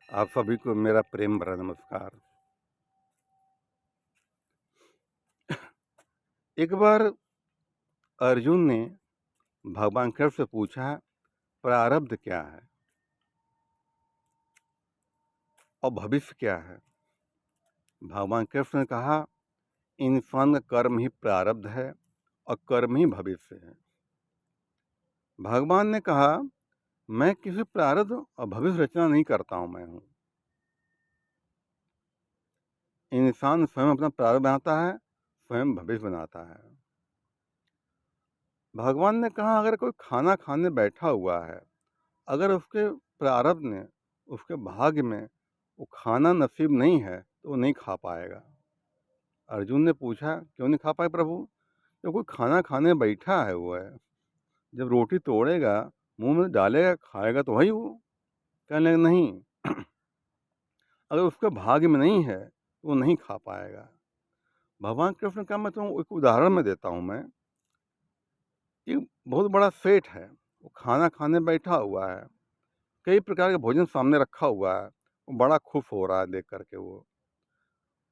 आप सभी को मेरा प्रेम भरा नमस्कार। एक बार अर्जुन ने भगवान कृष्ण से पूछा, प्रारब्ध क्या है और भविष्य क्या है? भगवान कृष्ण ने कहा, इंसान का कर्म ही प्रारब्ध है और कर्म ही भविष्य है। भगवान ने कहा, मैं किसी प्रारब्ध और भविष्य रचना नहीं करता हूं, मैं हूं। इंसान स्वयं अपना प्रारब्ध बनाता है, स्वयं भविष्य बनाता है। भगवान ने कहा, अगर कोई खाना खाने बैठा हुआ है, अगर उसके प्रारब्ध ने, उसके भाग्य में वो खाना नसीब नहीं है तो वो नहीं खा पाएगा। अर्जुन ने पूछा, क्यों नहीं खा पाए प्रभु? तो कोई खाना खाने बैठा है, वो है, जब रोटी तोड़ेगा, मुंह में डालेगा, खाएगा तो वही वो। कहने लगे, नहीं, अगर उसके भाग्य में नहीं है तो वो नहीं खा पाएगा। भगवान कृष्ण का मैं तो एक उदाहरण में देता हूँ। मैं एक बहुत बड़ा सेठ है, वो खाना खाने बैठा हुआ है, कई प्रकार का भोजन सामने रखा हुआ है, वो बड़ा खुश हो रहा है देख करके। वो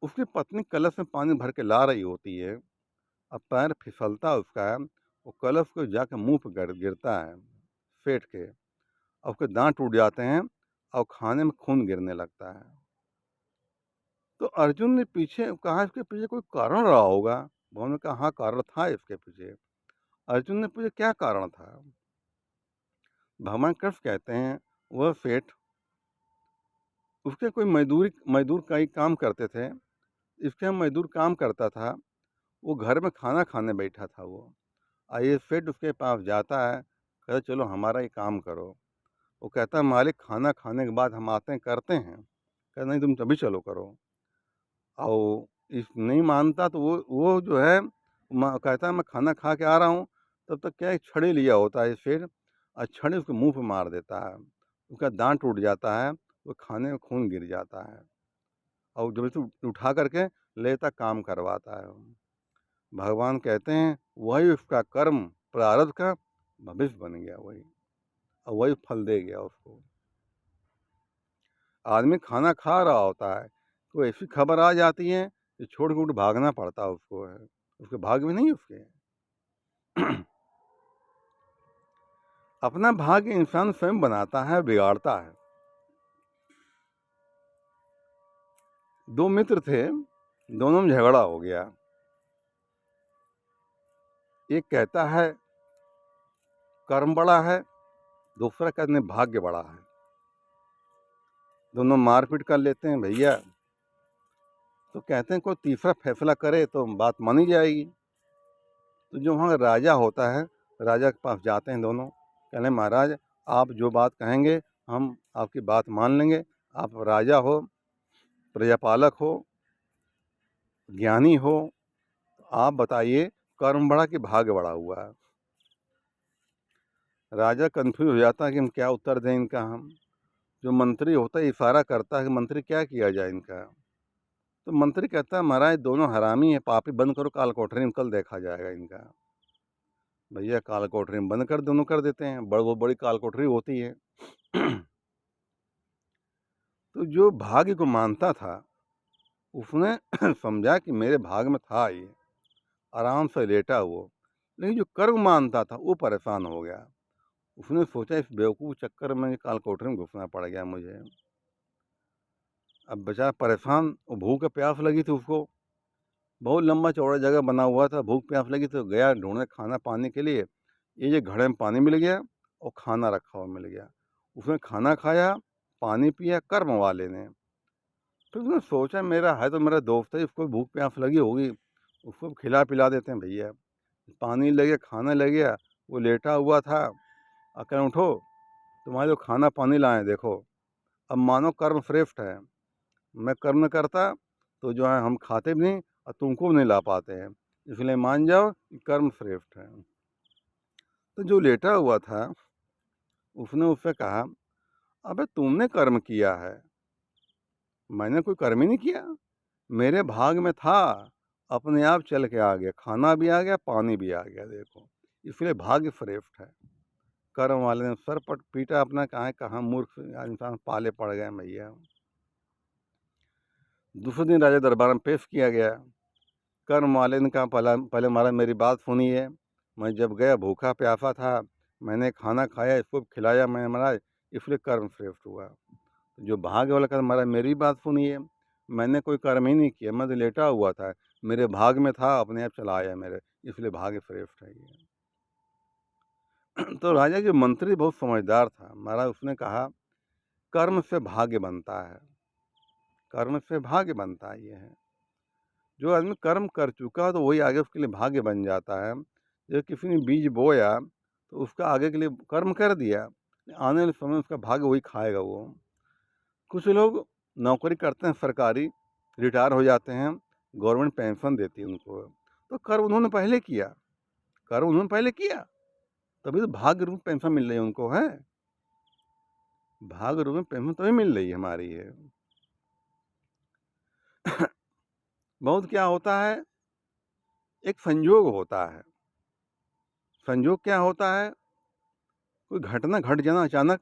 उसकी पत्नी कलश में पानी भर के ला रही होती है। अब पैर फिसलता है उसका, वो कलश को जाकर मुंह पर गिरता है सेठ के, और उसके दांत टूट जाते हैं और खाने में खून गिरने लगता है। तो अर्जुन ने पीछे कहा, इसके पीछे कोई कारण रहा होगा। भगवान ने कहा, हाँ, कारण था इसके पीछे। अर्जुन ने पूछा, क्या कारण था? भगवान कृष्ण कहते हैं, वह सेठ, उसके कोई मजदूर का ही काम करते थे, इसके मजदूर काम करता था। वो घर में खाना खाने बैठा था। वो आइए सेठ उसके पास जाता है, कहता, चलो हमारा ही काम करो। वो कहता है, मालिक, खाना खाने के बाद हम आते हैं, करते हैं। कहता, नहीं, तुम तभी चलो करो। और इस नहीं मानता तो वो जो है, कहता है, मैं खाना खा के आ रहा हूँ। तब तक क्या है, छड़ी लिया होता है सेठ, और छड़ी उसके मुंह पे मार देता है, उसका दांत टूट जाता है, वो खाने में खून गिर जाता है, और जब इसे उठा करके लेता, काम करवाता है। भगवान कहते हैं, वही उसका कर्म प्रारब्ध का भविष्य बन गया, वही, और वही फल दे गया उसको। आदमी खाना खा रहा होता है, तो ऐसी खबर आ जाती है कि छोड़ के उठ भागना पड़ता है उसको, है उसके भाग्य में नहीं उसके। अपना भाग्य इंसान स्वयं बनाता है, बिगाड़ता है। दो मित्र थे, दोनों में झगड़ा हो गया। एक कहता है कर्म बड़ा है, दूसरा कहते हैं भाग्य बड़ा है। दोनों मारपीट कर लेते हैं भैया। तो कहते हैं कोई तीसरा फैसला करे तो बात मानी जाएगी। तो जो वहाँ राजा होता है, राजा के पास जाते हैं दोनों, कहने, महाराज, आप जो बात कहेंगे हम आपकी बात मान लेंगे। आप राजा हो, प्रजापालक हो, ज्ञानी हो, आप बताइए, कर्म बड़ा कि भाग्य बड़ा हुआ है? राजा कंफ्यूज हो जाता है कि हम क्या उत्तर दें इनका। हम जो मंत्री होता है इशारा करता है कि मंत्री क्या किया जाए इनका। तो मंत्री कहता है, महाराज, दोनों हरामी है, पापी, बंद करो काल कोठरी में, कल देखा जाएगा इनका। भैया काल कोठरी में बंद कर, दोनों कर देते हैं, वो बड़ी काल कोठरी होती है। तो जो भाग्य को मानता था, उसने समझा कि मेरे भाग में था ये, आराम से लेटा वो। लेकिन जो कर्म मानता था वो परेशान हो गया। उसने सोचा, इस बेवकूफ़ चक्कर में काल कोठरी में घुसना पड़ गया मुझे। अब बेचारा परेशान, वो भूख प्यास लगी थी उसको, बहुत लंबा चौड़ा जगह बना हुआ था, भूख प्यास लगी तो गया ढूंढने खाना पाने के लिए। ये घड़े में पानी मिल गया और खाना रखा हुआ मिल गया। उसने खाना खाया, पानी पिया, कर्म वाले ने। फिर उसने सोचा, मेरा है तो मेरा दोस्त है, इसको भूख प्यास लगी होगी, उसको खिला पिला देते हैं भैया। पानी ले गया, खाना ले गया, वो लेटा हुआ था। अकल, उठो, तुम्हारे जो खाना पानी लाए देखो। अब मानो कर्म श्रेष्ठ है, मैं कर्म करता तो जो है हम खाते भी नहीं और तुमको भी नहीं ला पाते हैं, इसलिए मान जाओ कि कर्म श्रेष्ठ है। तो जो लेटा हुआ था, उसने उससे कहा, अबे तुमने कर्म किया है, मैंने कोई कर्म ही नहीं किया। मेरे भाग में था, अपने आप चल के आ गया, खाना भी आ गया, पानी भी आ गया, देखो, इसलिए भाग्य श्रेष्ठ है, कर्म वाले ने सर पट पीटा अपना, कहाँ मूर्ख इंसान पाले पड़ गए भैया। दूसरे दिन राजा दरबार में पेश किया गया। कर्म वाले ने कहा, पहले महाराज मेरी बात सुनिए। मैं जब गया भूखा प्यासा था, मैंने खाना खाया, इसको खिलाया मैंने महाराज, इसलिए कर्म श्रेष्ठ हुआ। जो भाग्य वाला कर्म, महाराज मेरी बात सुनिए, मैंने कोई कर्म ही नहीं किया, मैं तो लेटा हुआ था, मेरे भाग में था, अपने आप चला आया मेरे, इसलिए भाग्य श्रेष्ठ है ये। तो राजा के मंत्री बहुत समझदार था महाराज, उसने कहा कर्म से भाग्य बनता है, कर्म से भाग्य बनता है। ये है, जो आदमी कर्म कर चुका तो वही आगे उसके लिए भाग्य बन जाता है। जब किसी ने बीज बोया तो उसका आगे के लिए कर्म कर दिया, आने वाले समय उसका भाग्य वही खाएगा वो। कुछ लोग नौकरी करते हैं सरकारी, रिटायर हो जाते हैं, गवर्नमेंट पेंशन देती है उनको, तो कर्म उन्होंने पहले किया, कर्म उन्होंने पहले किया, तभी तो भाग्य रूप पेंशन मिल रही है उनको, है भाग्य रूप में पेंशन तभी मिल रही है हमारी है। बहुत क्या होता है, एक संयोग होता है। संयोग क्या होता है, कोई घटना घट जाना अचानक,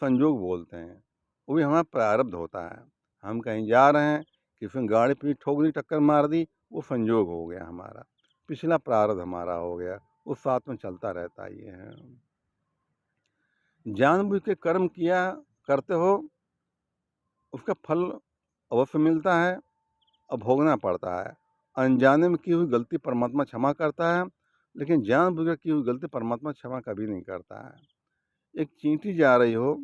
संयोग बोलते हैं, वो भी हमारा प्रारब्ध होता है। हम कहीं जा रहे हैं, किसी ने गाड़ी पीठ ठोक दी, टक्कर मार दी, वो संयोग हो गया हमारा, पिछला प्रारब्ध हमारा हो गया, उस साथ में चलता रहता है। ये है, जानबूझ के कर्म किया करते हो, उसका फल अवश्य मिलता है और भोगना पड़ता है। अनजाने में की हुई गलती परमात्मा क्षमा करता है, लेकिन जानबूझ कर की हुई गलती परमात्मा क्षमा कभी नहीं करता है। एक चींटी जा रही हो,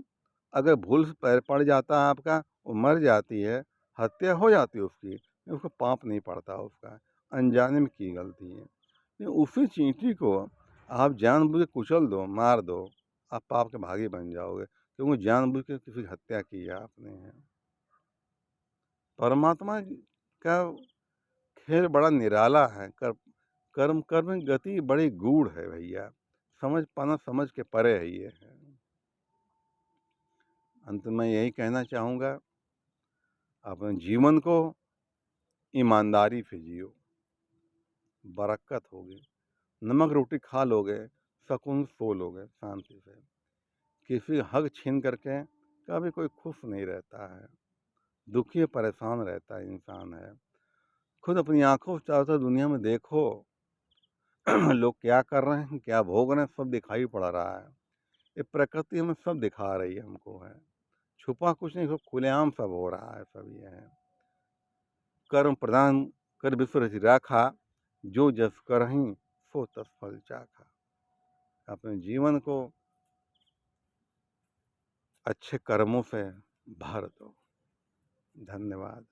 अगर भूल से पैर पड़ जाता है आपका, वो मर जाती है, हत्या हो जाती है उसकी, लेकिन उसको पाप नहीं पड़ता उसका, अनजाने में की गलती है। लेकिन उसी चींटी को आप जानबूझ के कुचल दो, मार दो, आप पाप के भागी बन जाओगे, क्योंकि जानबूझ के किसी की हत्या की है आपने है। परमात्मा का खेल बड़ा निराला है, कर्म कर्म की गति बड़ी गूढ़ है भैया, समझ पाना समझ के परे है ये है। अंत में यही कहना चाहूँगा, अपने जीवन को ईमानदारी से जियो, बरक़्क़त होगी। नमक रोटी खा लोगे, सुकून सो लोगे शांति से। किसी का हक छीन करके कभी कोई खुश नहीं रहता है, दुखी परेशान रहता है इंसान है। खुद अपनी आँखों से चारों तरफ दुनिया में देखो, लोग क्या कर रहे हैं, क्या भोग रहे हैं, सब दिखाई पड़ रहा है। ये प्रकृति हमें सब दिखा रही है हमको है, छुपा कुछ नहीं, सब खुलेआम सब हो रहा है, सब ये है। कर्म प्रदान कर विश्व रचि राखा, जो जस करहिं सो तस फल चाखा। अपने जीवन को अच्छे कर्मों से भर दो। धन्यवाद।